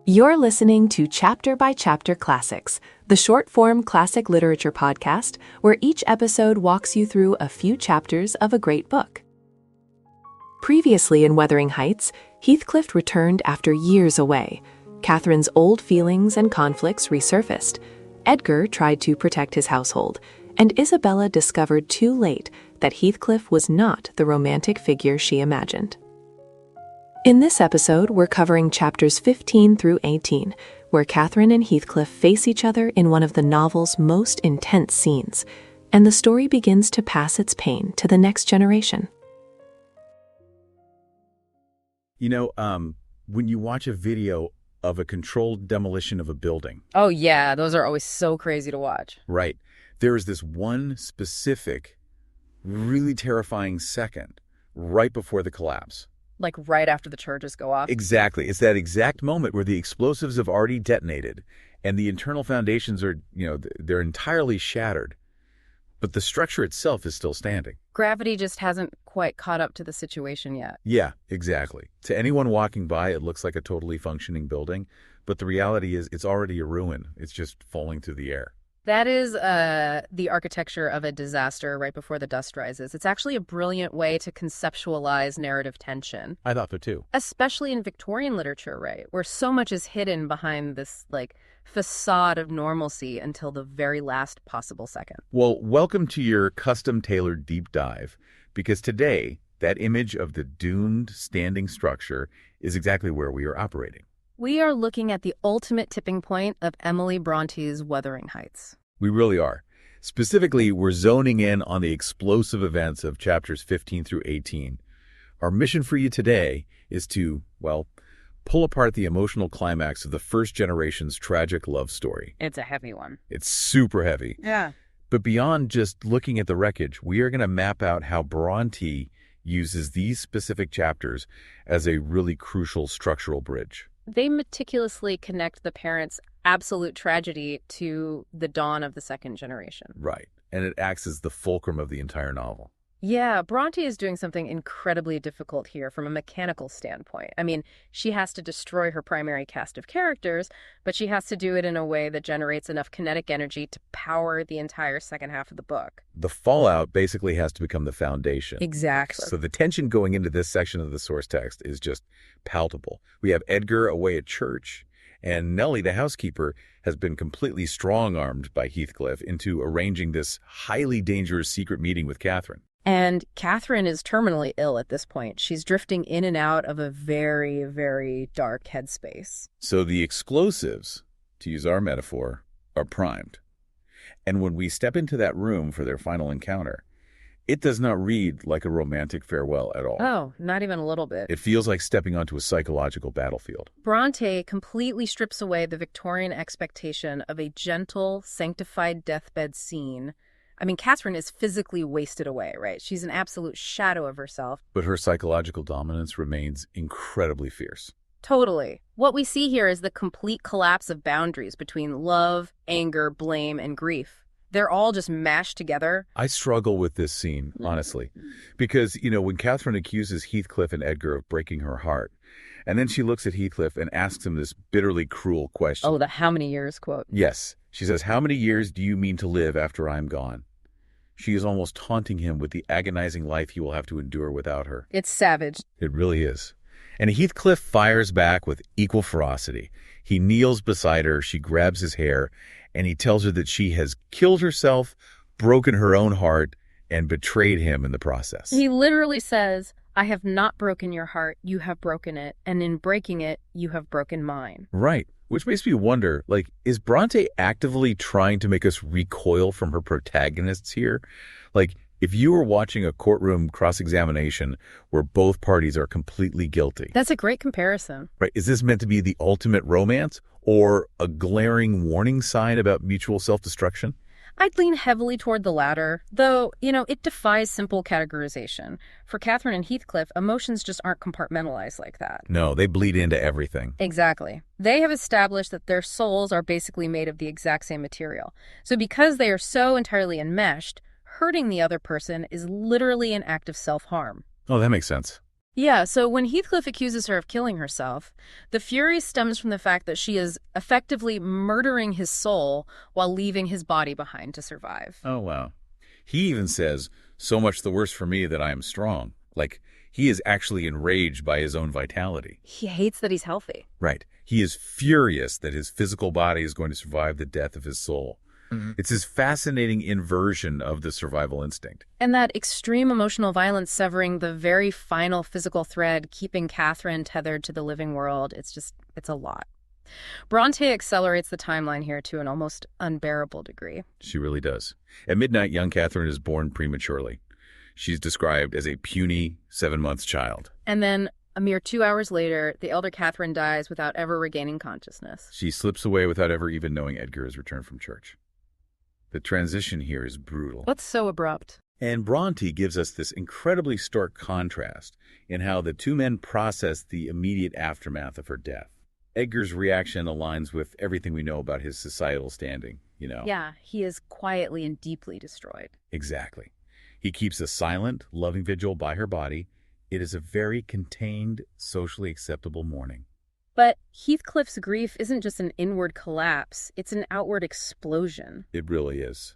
You're listening to Chapter by Chapter Classics, the short-form classic literature podcast where each episode walks you through a few chapters of a great book. Previously in Wuthering Heights, Heathcliff returned after years away. Catherine's old feelings and conflicts resurfaced. Edgar tried to protect his household, and Isabella discovered too late that Heathcliff was not the romantic figure she imagined. In this episode, we're covering chapters 15 through 18, where Catherine and Heathcliff face each other in one of the novel's most intense scenes, and the story begins to pass its pain to the next generation. When you watch a video of a controlled demolition of a building. Oh, yeah. Those are always so crazy to watch. Right. There is this one specific, really terrifying second right before the collapse. Like right after the charges go off? Exactly. It's that exact moment where the explosives have already detonated and the internal foundations are, they're entirely shattered. But the structure itself is still standing. Gravity just hasn't quite caught up to the situation yet. Yeah, exactly. To anyone walking by, it looks like a totally functioning building, but the reality is it's already a ruin. It's just falling through the air. That is the architecture of a disaster right before the dust rises. It's actually a brilliant way to conceptualize narrative tension. I thought so too. Especially in Victorian literature, right? Where so much is hidden behind this, facade of normalcy until the very last possible second. Well, welcome to your custom-tailored deep dive, because today, that image of the doomed standing structure is exactly where we are operating. We are looking at the ultimate tipping point of Emily Bronte's Wuthering Heights. We really are. Specifically, we're zoning in on the explosive events of chapters 15 through 18. Our mission for you today is to, pull apart the emotional climax of the first generation's tragic love story. It's a heavy one. It's super heavy. Yeah. But beyond just looking at the wreckage, we are going to map out how Bronte uses these specific chapters as a really crucial structural bridge. They meticulously connect the parents' absolute tragedy to the dawn of the second generation. Right. And it acts as the fulcrum of the entire novel. Yeah, Bronte is doing something incredibly difficult here from a mechanical standpoint. I mean, she has to destroy her primary cast of characters, but she has to do it in a way that generates enough kinetic energy to power the entire second half of the book. The fallout basically has to become the foundation. Exactly. So the tension going into this section of the source text is just palpable. We have Edgar away at church, and Nelly, the housekeeper, has been completely strong-armed by Heathcliff into arranging this highly dangerous secret meeting with Catherine. And Catherine is terminally ill at this point. She's drifting in and out of a very, very dark headspace. So the explosives, to use our metaphor, are primed. And when we step into that room for their final encounter, it does not read like a romantic farewell at all. Oh, not even a little bit. It feels like stepping onto a psychological battlefield. Bronte completely strips away the Victorian expectation of a gentle, sanctified deathbed scene. I mean, Catherine is physically wasted away, right? She's an absolute shadow of herself. But her psychological dominance remains incredibly fierce. Totally. What we see here is the complete collapse of boundaries between love, anger, blame, and grief. They're all just mashed together. I struggle with this scene, honestly, because, when Catherine accuses Heathcliff and Edgar of breaking her heart, and then she looks at Heathcliff and asks him this bitterly cruel question. Oh, the how many years quote. Yes. She says, "How many years do you mean to live after I'm gone?" She is almost taunting him with the agonizing life he will have to endure without her. It's savage. It really is. And Heathcliff fires back with equal ferocity. He kneels beside her, she grabs his hair, and he tells her that she has killed herself, broken her own heart, and betrayed him in the process. He literally says, "I have not broken your heart, you have broken it, and in breaking it, you have broken mine." Right. Which makes me wonder, is Bronte actively trying to make us recoil from her protagonists here? If you were watching a courtroom cross-examination where both parties are completely guilty. That's a great comparison. Right. Is this meant to be the ultimate romance or a glaring warning sign about mutual self-destruction? I'd lean heavily toward the latter, though, it defies simple categorization. For Catherine and Heathcliff, emotions just aren't compartmentalized like that. No, they bleed into everything. Exactly. They have established that their souls are basically made of the exact same material. So because they are so entirely enmeshed, hurting the other person is literally an act of self-harm. Oh, that makes sense. Yeah, so when Heathcliff accuses her of killing herself, the fury stems from the fact that she is effectively murdering his soul while leaving his body behind to survive. Oh, wow. He even says, "So much the worse for me that I am strong." Like, he is actually enraged by his own vitality. He hates that he's healthy. Right. He is furious that his physical body is going to survive the death of his soul. It's this fascinating inversion of the survival instinct. And that extreme emotional violence severing the very final physical thread, keeping Catherine tethered to the living world, it's a lot. Bronte accelerates the timeline here to an almost unbearable degree. She really does. At midnight, young Catherine is born prematurely. She's described as a puny 7-month child. And then, a mere 2 hours later, the elder Catherine dies without ever regaining consciousness. She slips away without ever even knowing Edgar has returned from church. The transition here is brutal. What's so abrupt? And Bronte gives us this incredibly stark contrast in how the two men process the immediate aftermath of her death. Edgar's reaction aligns with everything we know about his societal standing, you know. Yeah, he is quietly and deeply destroyed. Exactly. He keeps a silent, loving vigil by her body. It is a very contained, socially acceptable mourning. But Heathcliff's grief isn't just an inward collapse, it's an outward explosion. It really is.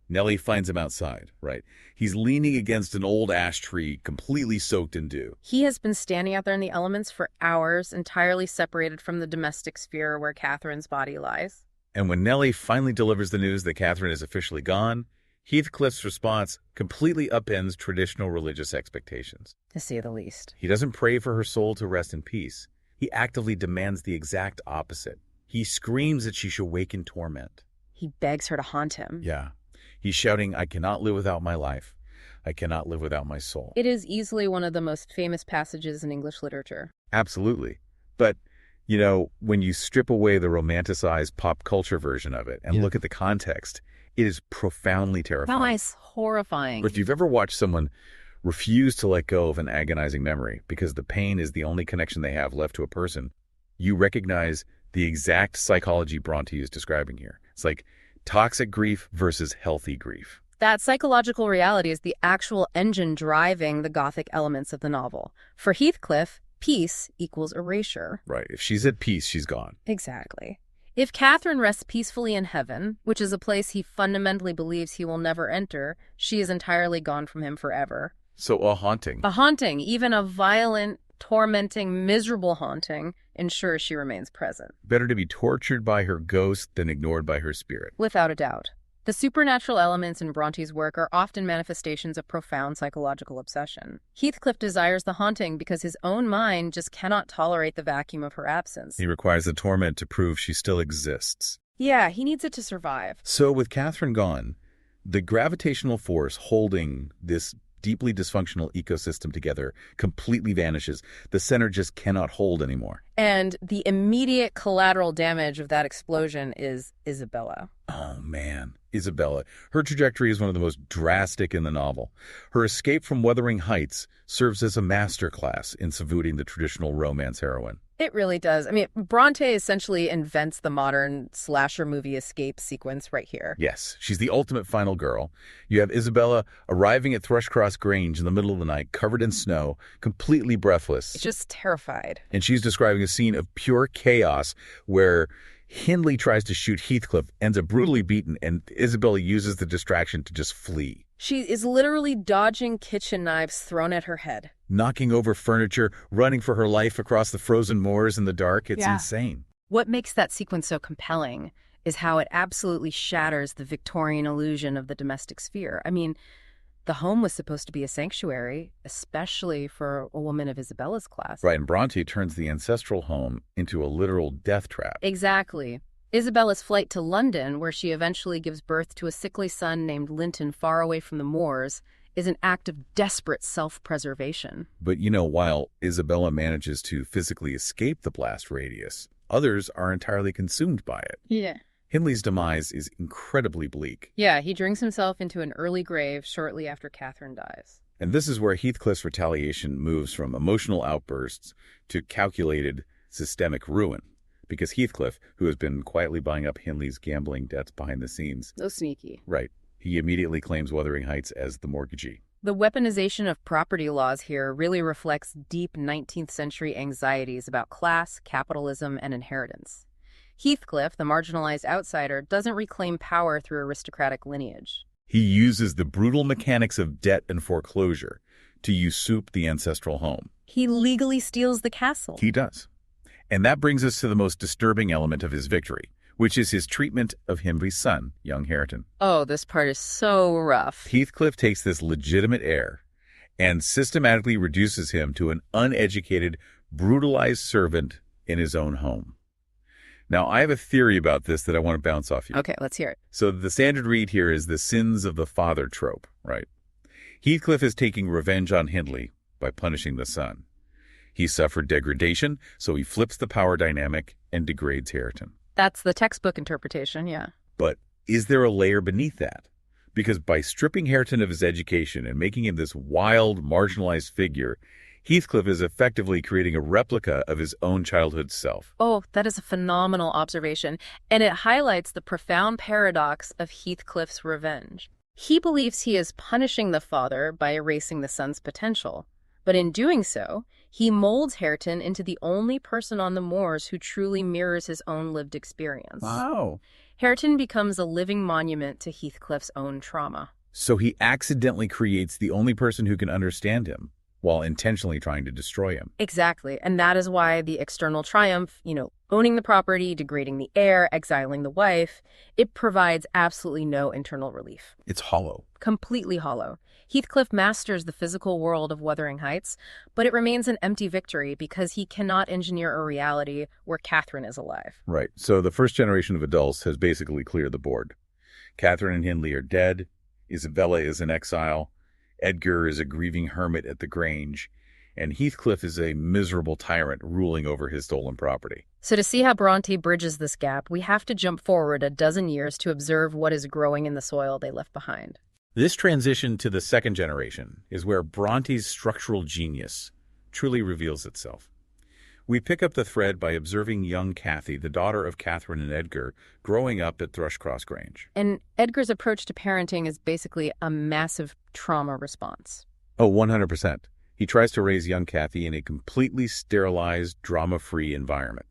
Nelly finds him outside, right? He's leaning against an old ash tree, completely soaked in dew. He has been standing out there in the elements for hours, entirely separated from the domestic sphere where Catherine's body lies. And when Nelly finally delivers the news that Catherine is officially gone, Heathcliff's response completely upends traditional religious expectations. To say the least. He doesn't pray for her soul to rest in peace. He actively demands the exact opposite. He screams that she should wake in torment. He begs her to haunt him. Yeah. He's shouting, "I cannot live without my life. I cannot live without my soul." It is easily one of the most famous passages in English literature. Absolutely. But, you know, when you strip away the romanticized pop culture version of it and look at the context, it is profoundly terrifying. No, it's horrifying. If you've ever watched someone refuse to let go of an agonizing memory because the pain is the only connection they have left to a person, you recognize the exact psychology Bronte is describing here. It's like toxic grief versus healthy grief. That psychological reality is the actual engine driving the Gothic elements of the novel. For Heathcliff, peace equals erasure. Right. If she's at peace, she's gone. Exactly. If Catherine rests peacefully in heaven, which is a place he fundamentally believes he will never enter, she is entirely gone from him forever. So a haunting. A haunting, even a violent, tormenting, miserable haunting, ensures she remains present. Better to be tortured by her ghost than ignored by her spirit. Without a doubt. The supernatural elements in Bronte's work are often manifestations of profound psychological obsession. Heathcliff desires the haunting because his own mind just cannot tolerate the vacuum of her absence. He requires the torment to prove she still exists. Yeah, he needs it to survive. So with Catherine gone, the gravitational force holding this deeply dysfunctional ecosystem together completely vanishes. The center just cannot hold anymore. And the immediate collateral damage of that explosion is Isabella. Oh, man. Isabella. Her trajectory is one of the most drastic in the novel. Her escape from Wuthering Heights serves as a masterclass in subverting the traditional romance heroine. It really does. I mean, Bronte essentially invents the modern slasher movie escape sequence right here. Yes, she's the ultimate final girl. You have Isabella arriving at Thrushcross Grange in the middle of the night, covered in snow, completely breathless. Just terrified. And she's describing a scene of pure chaos where Hindley tries to shoot Heathcliff, ends up brutally beaten, and Isabella uses the distraction to just flee. She is literally dodging kitchen knives thrown at her head. Knocking over furniture, running for her life across the frozen moors in the dark. It's insane. What makes that sequence so compelling is how it absolutely shatters the Victorian illusion of the domestic sphere. I mean, the home was supposed to be a sanctuary, especially for a woman of Isabella's class. Right, and Bronte turns the ancestral home into a literal death trap. Exactly. Isabella's flight to London, where she eventually gives birth to a sickly son named Linton far away from the moors, is an act of desperate self-preservation. But, you know, while Isabella manages to physically escape the blast radius, others are entirely consumed by it. Yeah. Hindley's demise is incredibly bleak. Yeah, he drinks himself into an early grave shortly after Catherine dies. And this is where Heathcliff's retaliation moves from emotional outbursts to calculated systemic ruin. Because Heathcliff, who has been quietly buying up Hindley's gambling debts behind the scenes. So sneaky. Right. He immediately claims Wuthering Heights as the mortgagee. The weaponization of property laws here really reflects deep 19th century anxieties about class, capitalism, and inheritance. Heathcliff, the marginalized outsider, doesn't reclaim power through aristocratic lineage. He uses the brutal mechanics of debt and foreclosure to usurp the ancestral home. He legally steals the castle. He does. And that brings us to the most disturbing element of his victory, which is his treatment of Hindley's son, young Hareton. Oh, this part is so rough. Heathcliff takes this legitimate heir and systematically reduces him to an uneducated, brutalized servant in his own home. Now, I have a theory about this that I want to bounce off you. Okay, let's hear it. So the standard read here is the sins of the father trope, right? Heathcliff is taking revenge on Hindley by punishing the son. He suffered degradation, so he flips the power dynamic and degrades Hareton. That's the textbook interpretation, yeah. But is there a layer beneath that? Because by stripping Hareton of his education and making him this wild, marginalized figure, Heathcliff is effectively creating a replica of his own childhood self. Oh, that is a phenomenal observation, and it highlights the profound paradox of Heathcliff's revenge. He believes he is punishing the father by erasing the son's potential, but in doing so, he molds Hareton into the only person on the moors who truly mirrors his own lived experience. Wow. Hareton becomes a living monument to Heathcliff's own trauma. So he accidentally creates the only person who can understand him, while intentionally trying to destroy him. Exactly. And that is why the external triumph, owning the property, degrading the heir, exiling the wife, it provides absolutely no internal relief. It's hollow. Completely hollow. Heathcliff masters the physical world of Wuthering Heights, but it remains an empty victory because he cannot engineer a reality where Catherine is alive. Right. So the first generation of adults has basically cleared the board. Catherine and Hindley are dead. Isabella is in exile. Edgar is a grieving hermit at the Grange, and Heathcliff is a miserable tyrant ruling over his stolen property. So to see how Bronte bridges this gap, we have to jump forward a dozen years to observe what is growing in the soil they left behind. This transition to the second generation is where Bronte's structural genius truly reveals itself. We pick up the thread by observing young Cathy, the daughter of Catherine and Edgar, growing up at Thrushcross Grange. And Edgar's approach to parenting is basically a massive trauma response. Oh, 100%. He tries to raise young Cathy in a completely sterilized, drama-free environment.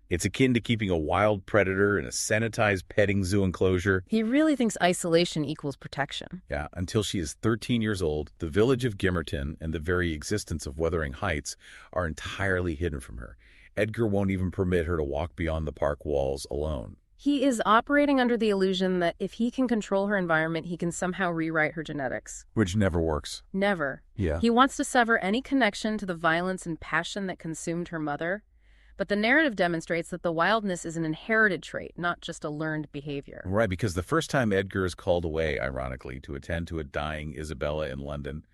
It's akin to keeping a wild predator in a sanitized petting zoo enclosure. He really thinks isolation equals protection. Yeah, until she is 13 years old, the village of Gimmerton and the very existence of Wuthering Heights are entirely hidden from her. Edgar won't even permit her to walk beyond the park walls alone. He is operating under the illusion that if he can control her environment, he can somehow rewrite her genetics. Which never works. Never. Yeah. He wants to sever any connection to the violence and passion that consumed her mother. But the narrative demonstrates that the wildness is an inherited trait, not just a learned behavior. Right, because the first time Edgar is called away, ironically, to attend to a dying Isabella in London,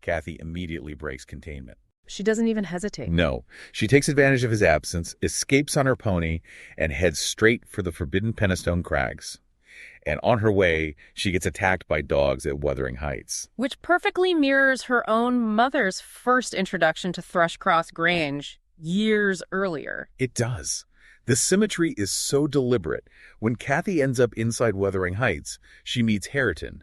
Cathy immediately breaks containment. She doesn't even hesitate. No. She takes advantage of his absence, escapes on her pony, and heads straight for the forbidden Penistone Crags. And on her way, she gets attacked by dogs at Wuthering Heights. Which perfectly mirrors her own mother's first introduction to Thrushcross Grange years earlier. It does. The symmetry is so deliberate. When Cathy ends up inside Wuthering Heights, she meets Hareton,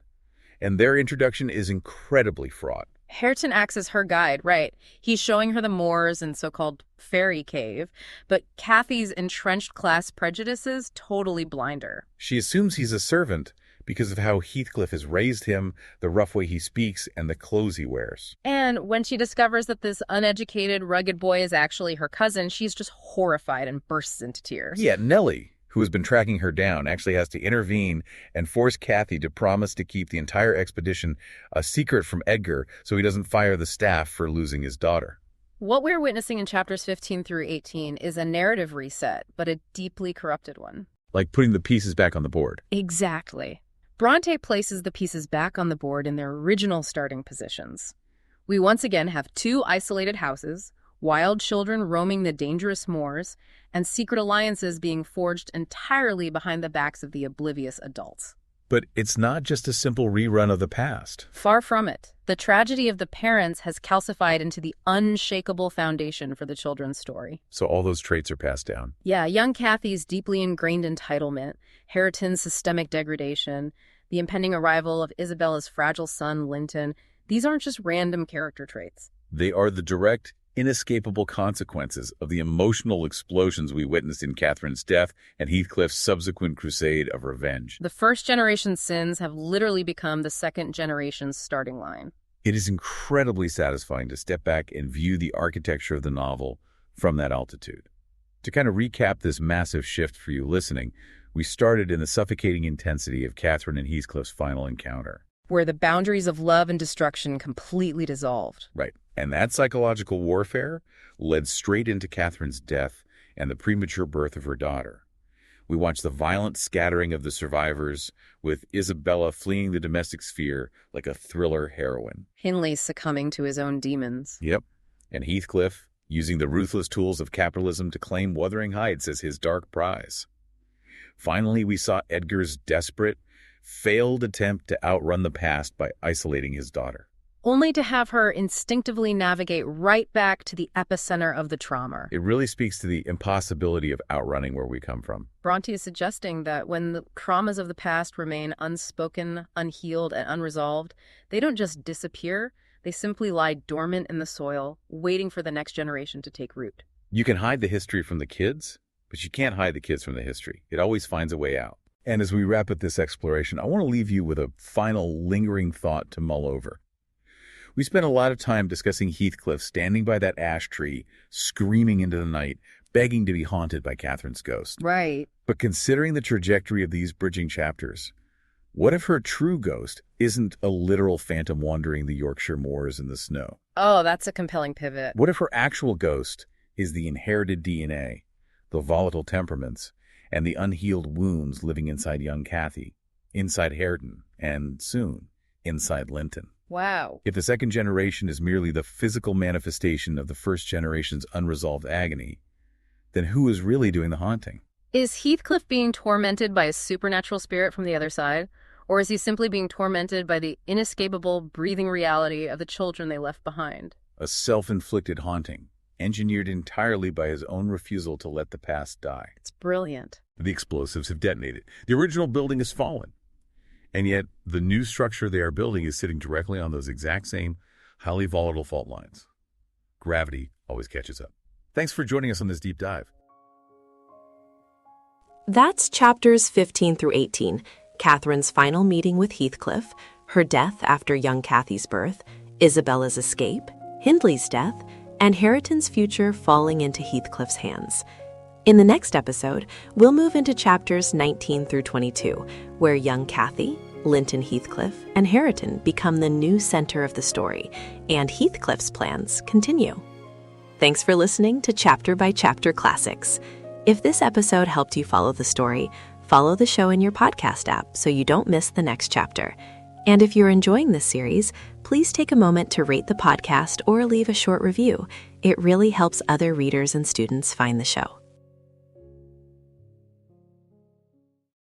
and their introduction is incredibly fraught. Hareton acts as her guide, right? He's showing her the moors and so-called fairy cave, but Cathy's entrenched class prejudices totally blind her. She assumes he's a servant because of how Heathcliff has raised him, the rough way he speaks, and the clothes he wears. And when she discovers that this uneducated, rugged boy is actually her cousin, she's just horrified and bursts into tears. Yeah, Nelly, who has been tracking her down, actually has to intervene and force Cathy to promise to keep the entire expedition a secret from Edgar so he doesn't fire the staff for losing his daughter. What we're witnessing in chapters 15 through 18 is a narrative reset, but a deeply corrupted one. Like putting the pieces back on the board. Exactly. Bronte places the pieces back on the board in their original starting positions. We once again have two isolated houses, wild children roaming the dangerous moors, and secret alliances being forged entirely behind the backs of the oblivious adults. But it's not just a simple rerun of the past. Far from it. The tragedy of the parents has calcified into the unshakable foundation for the children's story. So all those traits are passed down. Yeah, young Cathy's deeply ingrained entitlement, Hareton's systemic degradation, the impending arrival of Isabella's fragile son, Linton, These aren't just random character traits. They are the direct, inescapable consequences of the emotional explosions we witnessed in Catherine's death and Heathcliff's subsequent crusade of revenge. The first generation's sins have literally become the second generation's starting line. It is incredibly satisfying to step back and view the architecture of the novel from that altitude. To kind of recap this massive shift for you listening, we started in the suffocating intensity of Catherine and Heathcliff's final encounter. Where the boundaries of love and destruction completely dissolved. Right. And that psychological warfare led straight into Catherine's death and the premature birth of her daughter. We watched the violent scattering of the survivors, with Isabella fleeing the domestic sphere like a thriller heroine. Hindley succumbing to his own demons. Yep. And Heathcliff using the ruthless tools of capitalism to claim Wuthering Heights as his dark prize. Finally, we saw Edgar's desperate, failed attempt to outrun the past by isolating his daughter. Only to have her instinctively navigate right back to the epicenter of the trauma. It really speaks to the impossibility of outrunning where we come from. Bronte is suggesting that when the traumas of the past remain unspoken, unhealed, and unresolved, they don't just disappear, they simply lie dormant in the soil, waiting for the next generation to take root. You can hide the history from the kids, but you can't hide the kids from the history. It always finds a way out. And as we wrap up this exploration, I want to leave you with a final lingering thought to mull over. We spent a lot of time discussing Heathcliff standing by that ash tree, screaming into the night, begging to be haunted by Catherine's ghost. Right. But considering the trajectory of these bridging chapters, what if her true ghost isn't a literal phantom wandering the Yorkshire moors in the snow? Oh, that's a compelling pivot. What if her actual ghost is the inherited DNA, the volatile temperaments, and the unhealed wounds living inside young Cathy, inside Hareton, and soon, inside Linton? Wow. If the second generation is merely the physical manifestation of the first generation's unresolved agony, then who is really doing the haunting? Is Heathcliff being tormented by a supernatural spirit from the other side? Or is he simply being tormented by the inescapable, breathing reality of the children they left behind? A self-inflicted haunting, engineered entirely by his own refusal to let the past die. It's brilliant. The explosives have detonated. The original building has fallen. And yet, the new structure they are building is sitting directly on those exact same highly volatile fault lines. Gravity always catches up. Thanks for joining us on this deep dive. That's chapters 15 through 18, Catherine's final meeting with Heathcliff, her death after young Cathy's birth, Isabella's escape, Hindley's death, and Hareton's future falling into Heathcliff's hands. In the next episode, we'll move into chapters 19 through 22, where young Cathy, Linton Heathcliff, and Hareton become the new center of the story, and Heathcliff's plans continue. Thanks for listening to Chapter by Chapter Classics. If this episode helped you follow the story, follow the show in your podcast app so you don't miss the next chapter. And if you're enjoying this series, please take a moment to rate the podcast or leave a short review. It really helps other readers and students find the show.